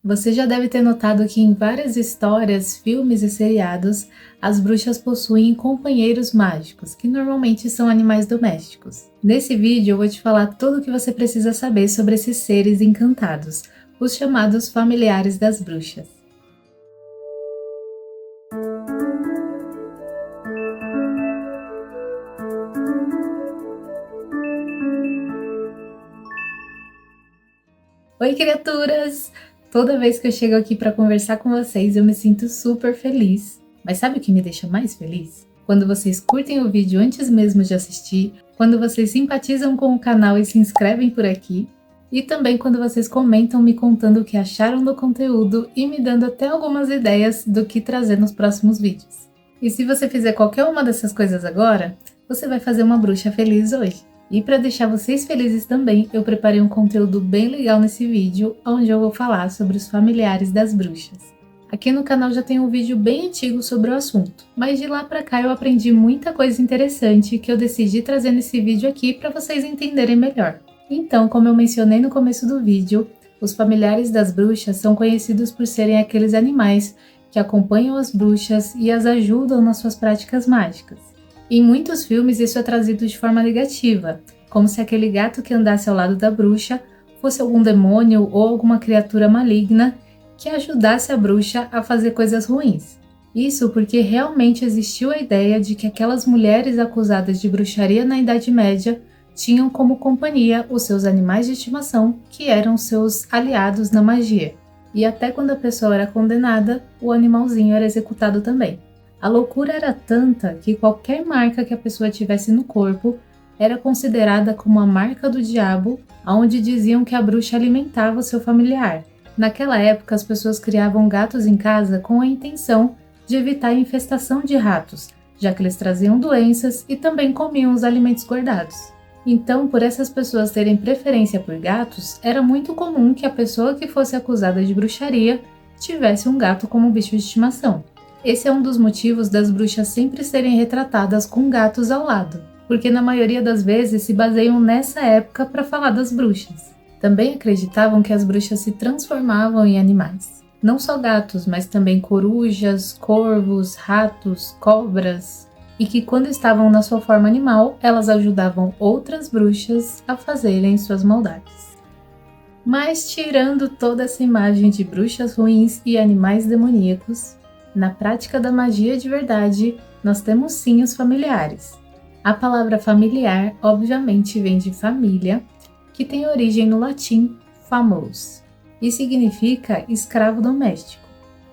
Você já deve ter notado que em várias histórias, filmes e seriados, as bruxas possuem companheiros mágicos, que normalmente são animais domésticos. Nesse vídeo eu vou te falar tudo o que você precisa saber sobre esses seres encantados, os chamados familiares das bruxas. Oi, criaturas! Toda vez que eu chego aqui para conversar com vocês, eu me sinto super feliz. Mas sabe o que me deixa mais feliz? Quando vocês curtem o vídeo antes mesmo de assistir, quando vocês simpatizam com o canal e se inscrevem por aqui, e também quando vocês comentam me contando o que acharam do conteúdo e me dando até algumas ideias do que trazer nos próximos vídeos. E se você fizer qualquer uma dessas coisas agora, você vai fazer uma bruxa feliz hoje. E para deixar vocês felizes também, eu preparei um conteúdo bem legal nesse vídeo, onde eu vou falar sobre os familiares das bruxas. Aqui no canal já tem um vídeo bem antigo sobre o assunto, mas de lá para cá eu aprendi muita coisa interessante que eu decidi trazer nesse vídeo aqui para vocês entenderem melhor. Então, como eu mencionei no começo do vídeo, os familiares das bruxas são conhecidos por serem aqueles animais que acompanham as bruxas e as ajudam nas suas práticas mágicas. Em muitos filmes isso é trazido de forma negativa, como se aquele gato que andasse ao lado da bruxa fosse algum demônio ou alguma criatura maligna que ajudasse a bruxa a fazer coisas ruins. Isso porque realmente existiu a ideia de que aquelas mulheres acusadas de bruxaria na Idade Média tinham como companhia os seus animais de estimação, que eram seus aliados na magia. E até quando a pessoa era condenada, o animalzinho era executado também. A loucura era tanta que qualquer marca que a pessoa tivesse no corpo era considerada como a marca do diabo, onde diziam que a bruxa alimentava o seu familiar. Naquela época, as pessoas criavam gatos em casa com a intenção de evitar a infestação de ratos, já que eles traziam doenças e também comiam os alimentos guardados. Então, por essas pessoas terem preferência por gatos, era muito comum que a pessoa que fosse acusada de bruxaria tivesse um gato como bicho de estimação. Esse é um dos motivos das bruxas sempre serem retratadas com gatos ao lado, porque na maioria das vezes se baseiam nessa época para falar das bruxas. Também acreditavam que as bruxas se transformavam em animais. Não só gatos, mas também corujas, corvos, ratos, cobras, e que quando estavam na sua forma animal, elas ajudavam outras bruxas a fazerem suas maldades. Mas tirando toda essa imagem de bruxas ruins e animais demoníacos, na prática da magia de verdade, nós temos sim os familiares. A palavra familiar, obviamente, vem de família, que tem origem no latim famulus, e significa escravo doméstico.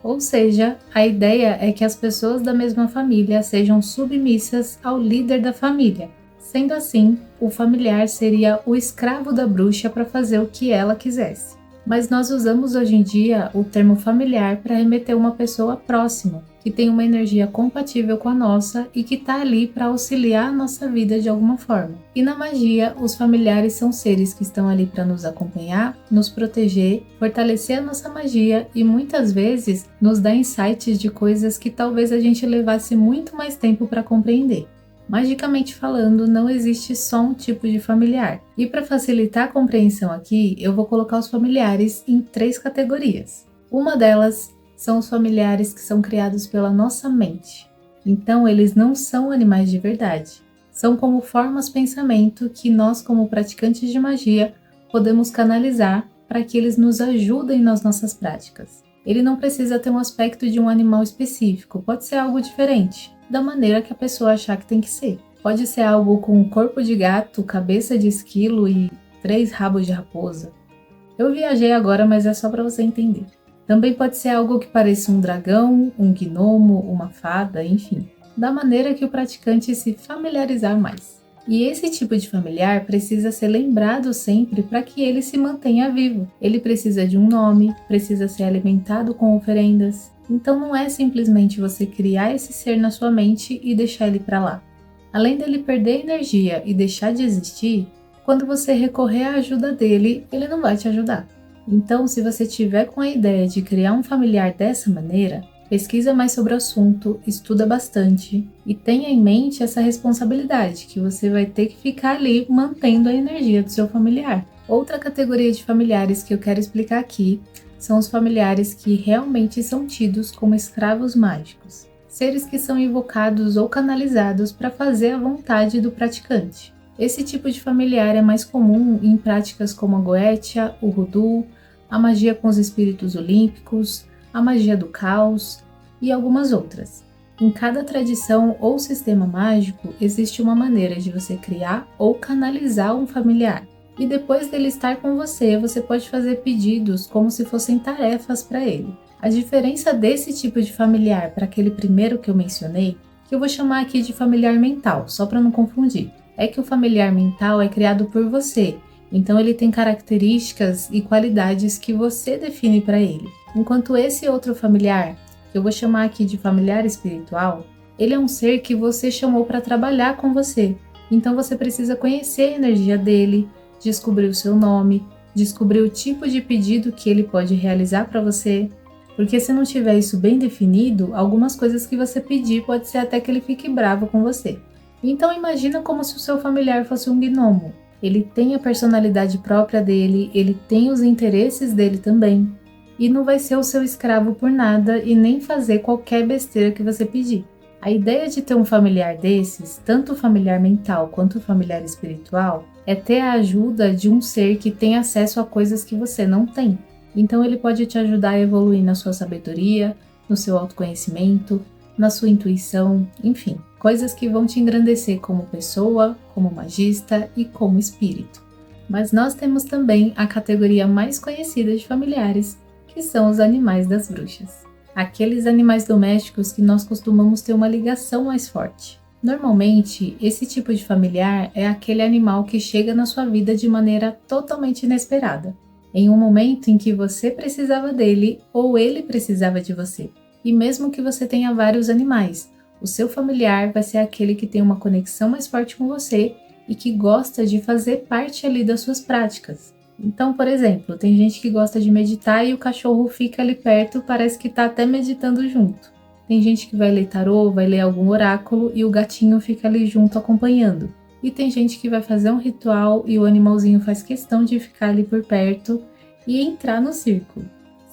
Ou seja, a ideia é que as pessoas da mesma família sejam submissas ao líder da família. Sendo assim, o familiar seria o escravo da bruxa para fazer o que ela quisesse. Mas nós usamos hoje em dia o termo familiar para remeter uma pessoa próxima, que tem uma energia compatível com a nossa e que está ali para auxiliar a nossa vida de alguma forma. E na magia, os familiares são seres que estão ali para nos acompanhar, nos proteger, fortalecer a nossa magia e muitas vezes nos dar insights de coisas que talvez a gente levasse muito mais tempo para compreender. Magicamente falando, não existe só um tipo de familiar. E para facilitar a compreensão aqui, eu vou colocar os familiares em 3 categorias. Uma delas são os familiares que são criados pela nossa mente. Então, eles não são animais de verdade. São como formas de pensamento que nós, como praticantes de magia, podemos canalizar para que eles nos ajudem nas nossas práticas. Ele não precisa ter um aspecto de um animal específico, pode ser algo diferente, da maneira que a pessoa achar que tem que ser. Pode ser algo com corpo de gato, cabeça de esquilo e 3 rabos de raposa. Eu viajei agora, mas é só para você entender. Também pode ser algo que pareça um dragão, um gnomo, uma fada, enfim, da maneira que o praticante se familiarizar mais. E esse tipo de familiar precisa ser lembrado sempre para que ele se mantenha vivo. Ele precisa de um nome, precisa ser alimentado com oferendas. Então não é simplesmente você criar esse ser na sua mente e deixar ele para lá. Além dele perder energia e deixar de existir, quando você recorrer à ajuda dele, ele não vai te ajudar. Então, se você tiver com a ideia de criar um familiar dessa maneira, pesquisa mais sobre o assunto, estuda bastante e tenha em mente essa responsabilidade que você vai ter que ficar ali mantendo a energia do seu familiar. Outra categoria de familiares que eu quero explicar aqui são os familiares que realmente são tidos como escravos mágicos, seres que são invocados ou canalizados para fazer a vontade do praticante. Esse tipo de familiar é mais comum em práticas como a Goetia, o Voodoo, a magia com os espíritos olímpicos, a magia do caos e algumas outras. Em cada tradição ou sistema mágico existe uma maneira de você criar ou canalizar um familiar. E depois dele estar com você, você pode fazer pedidos como se fossem tarefas para ele. A diferença desse tipo de familiar para aquele primeiro que eu mencionei, que eu vou chamar aqui de familiar mental, só para não confundir, é que o familiar mental é criado por você, então ele tem características e qualidades que você define para ele. Enquanto esse outro familiar, que eu vou chamar aqui de familiar espiritual, ele é um ser que você chamou para trabalhar com você, então você precisa conhecer a energia dele, descobrir o seu nome, descobrir o tipo de pedido que ele pode realizar para você, porque se não tiver isso bem definido, algumas coisas que você pedir pode ser até que ele fique bravo com você. Então imagina como se o seu familiar fosse um gnomo. Ele tem a personalidade própria dele, ele tem os interesses dele também, e não vai ser o seu escravo por nada e nem fazer qualquer besteira que você pedir. A ideia de ter um familiar desses, tanto o familiar mental quanto o familiar espiritual, é ter a ajuda de um ser que tem acesso a coisas que você não tem. Então ele pode te ajudar a evoluir na sua sabedoria, no seu autoconhecimento, na sua intuição, enfim, coisas que vão te engrandecer como pessoa, como magista e como espírito. Mas nós temos também a categoria mais conhecida de familiares, que são os animais das bruxas. Aqueles animais domésticos que nós costumamos ter uma ligação mais forte. Normalmente, esse tipo de familiar é aquele animal que chega na sua vida de maneira totalmente inesperada, em um momento em que você precisava dele ou ele precisava de você. E mesmo que você tenha vários animais, o seu familiar vai ser aquele que tem uma conexão mais forte com você e que gosta de fazer parte ali das suas práticas. Então, por exemplo, tem gente que gosta de meditar e o cachorro fica ali perto, parece que está até meditando junto. Tem gente que vai ler tarô, vai ler algum oráculo e o gatinho fica ali junto acompanhando. E tem gente que vai fazer um ritual e o animalzinho faz questão de ficar ali por perto e entrar no círculo.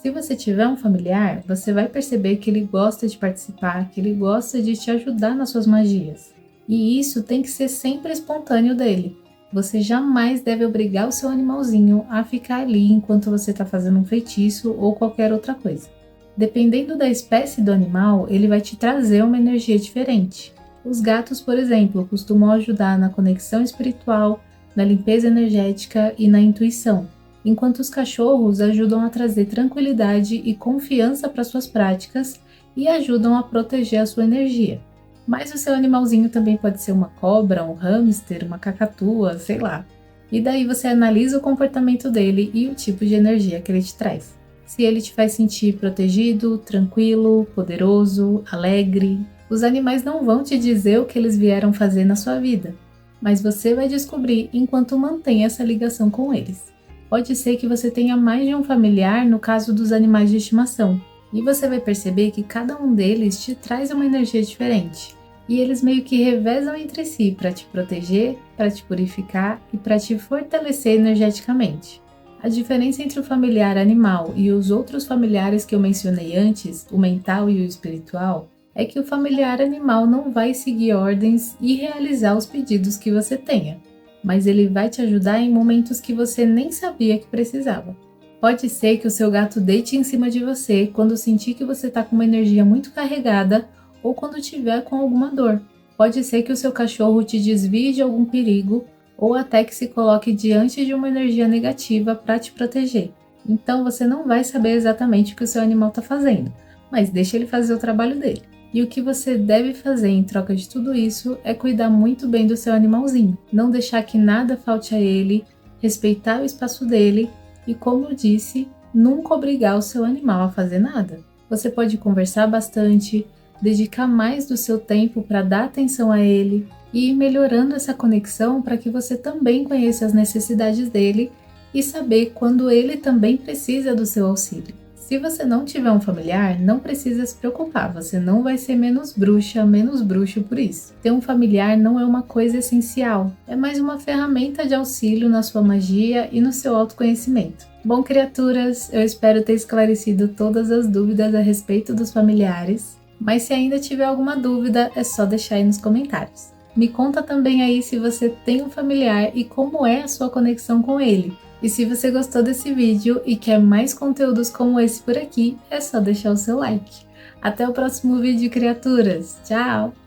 Se você tiver um familiar, você vai perceber que ele gosta de participar, que ele gosta de te ajudar nas suas magias. E isso tem que ser sempre espontâneo dele. Você jamais deve obrigar o seu animalzinho a ficar ali enquanto você está fazendo um feitiço ou qualquer outra coisa. Dependendo da espécie do animal, ele vai te trazer uma energia diferente. Os gatos, por exemplo, costumam ajudar na conexão espiritual, na limpeza energética e na intuição, enquanto os cachorros ajudam a trazer tranquilidade e confiança para suas práticas e ajudam a proteger a sua energia. Mas o seu animalzinho também pode ser uma cobra, um hamster, uma cacatua, sei lá. E daí você analisa o comportamento dele e o tipo de energia que ele te traz. Se ele te faz sentir protegido, tranquilo, poderoso, alegre. Os animais não vão te dizer o que eles vieram fazer na sua vida, mas você vai descobrir enquanto mantém essa ligação com eles. Pode ser que você tenha mais de um familiar no caso dos animais de estimação, e você vai perceber que cada um deles te traz uma energia diferente. E eles meio que revezam entre si para te proteger, para te purificar e para te fortalecer energeticamente. A diferença entre o familiar animal e os outros familiares que eu mencionei antes, o mental e o espiritual, é que o familiar animal não vai seguir ordens e realizar os pedidos que você tenha, mas ele vai te ajudar em momentos que você nem sabia que precisava. Pode ser que o seu gato deite em cima de você quando sentir que você está com uma energia muito carregada ou quando tiver com alguma dor. Pode ser que o seu cachorro te desvie de algum perigo ou até que se coloque diante de uma energia negativa para te proteger. Então você não vai saber exatamente o que o seu animal está fazendo, mas deixa ele fazer o trabalho dele. E o que você deve fazer em troca de tudo isso é cuidar muito bem do seu animalzinho, não deixar que nada falte a ele, respeitar o espaço dele e, como eu disse, nunca obrigar o seu animal a fazer nada. Você pode conversar bastante, dedicar mais do seu tempo para dar atenção a ele e ir melhorando essa conexão para que você também conheça as necessidades dele e saber quando ele também precisa do seu auxílio. Se você não tiver um familiar, não precisa se preocupar, você não vai ser menos bruxa, menos bruxo por isso. Ter um familiar não é uma coisa essencial, é mais uma ferramenta de auxílio na sua magia e no seu autoconhecimento. Bom, criaturas, eu espero ter esclarecido todas as dúvidas a respeito dos familiares, mas se ainda tiver alguma dúvida, é só deixar aí nos comentários. Me conta também aí se você tem um familiar e como é a sua conexão com ele. E se você gostou desse vídeo e quer mais conteúdos como esse por aqui, é só deixar o seu like. Até o próximo vídeo, criaturas! Tchau!